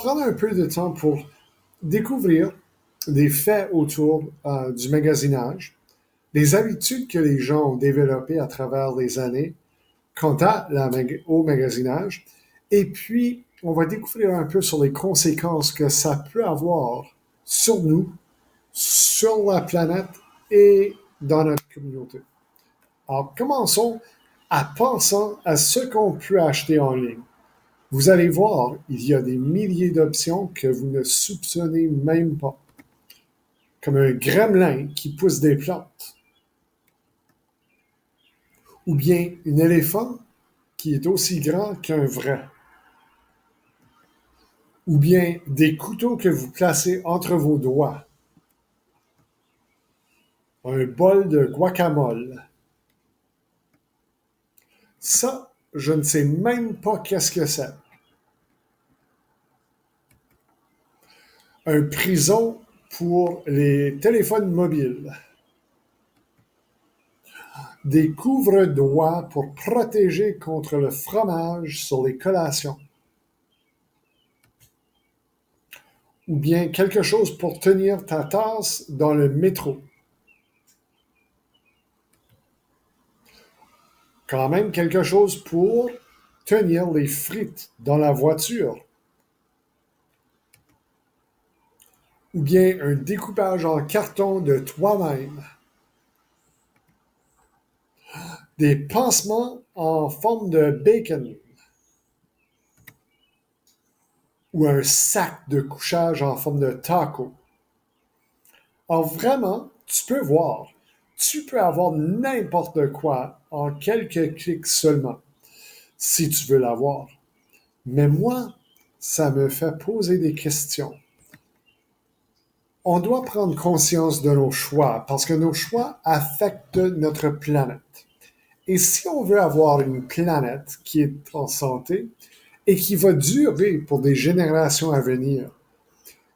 Prendre un peu de temps pour découvrir des faits autour du magasinage, les habitudes que les gens ont développées à travers les années quant au magasinage, et puis on va découvrir un peu sur les conséquences que ça peut avoir sur nous, sur la planète et dans notre communauté. Alors, commençons à pensant à ce qu'on peut acheter en ligne. Vous allez voir, il y a des milliers d'options que vous ne soupçonnez même pas, comme un gremlin qui pousse des plantes, ou bien un éléphant qui est aussi grand qu'un vrai, ou bien des couteaux que vous placez entre vos doigts, un bol de guacamole. Ça, je ne sais même pas qu'est-ce que c'est. Un prison pour les téléphones mobiles. Des couvre-doigts pour protéger contre le fromage sur les collations. Ou bien quelque chose pour tenir ta tasse dans le métro. Quand même quelque chose pour tenir les frites dans la voiture. Ou bien un découpage en carton de toi-même. Des pansements en forme de bacon. Ou un sac de couchage en forme de taco. Alors vraiment, tu peux voir, tu peux avoir n'importe quoi en quelques clics seulement, si tu veux l'avoir. Mais moi, ça me fait poser des questions. On doit prendre conscience de nos choix parce que nos choix affectent notre planète. Et si on veut avoir une planète qui est en santé et qui va durer pour des générations à venir,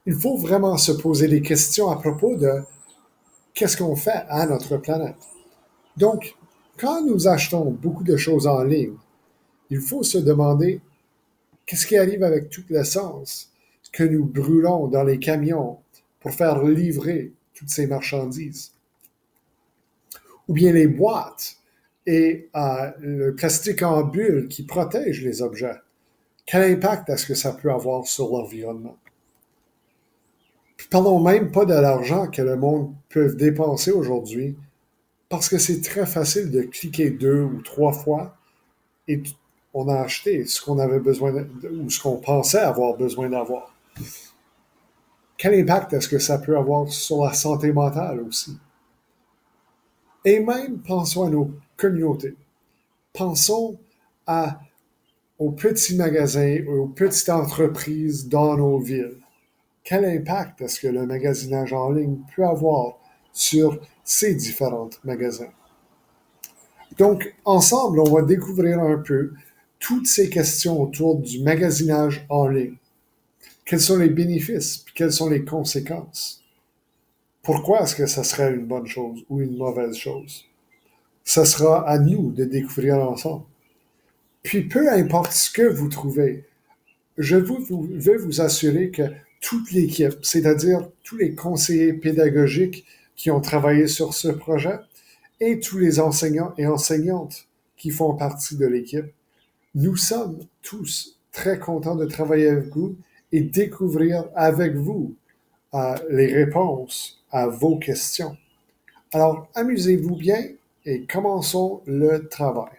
il faut vraiment se poser des questions à propos de qu'est-ce qu'on fait à notre planète. Donc, quand nous achetons beaucoup de choses en ligne, il faut se demander qu'est-ce qui arrive avec toute l'essence que nous brûlons dans les camions pour faire livrer toutes ces marchandises. Ou bien les boîtes et le plastique en bulle qui protège les objets. Quel impact est-ce que ça peut avoir sur l'environnement? Puis parlons même pas de l'argent que le monde peut dépenser aujourd'hui parce que c'est très facile de cliquer 2 ou 3 fois et on a acheté ce qu'on avait besoin ou ce qu'on pensait avoir besoin d'avoir. Quel impact est-ce que ça peut avoir sur la santé mentale aussi? Et même pensons à nos communautés. Pensons à, aux petits magasins, aux petites entreprises dans nos villes. Quel impact est-ce que le magasinage en ligne peut avoir sur ces différents magasins? Donc, ensemble, on va découvrir un peu toutes ces questions autour du magasinage en ligne. Quels sont les bénéfices, puis quelles sont les conséquences? Pourquoi est-ce que ça serait une bonne chose ou une mauvaise chose? Ça sera à nous de découvrir ensemble. Puis peu importe ce que vous trouvez, veux vous assurer que toute l'équipe, c'est-à-dire tous les conseillers pédagogiques qui ont travaillé sur ce projet et tous les enseignants et enseignantes qui font partie de l'équipe, nous sommes tous très contents de travailler avec vous et découvrir avec vous les réponses à vos questions. Alors, amusez-vous bien et commençons le travail.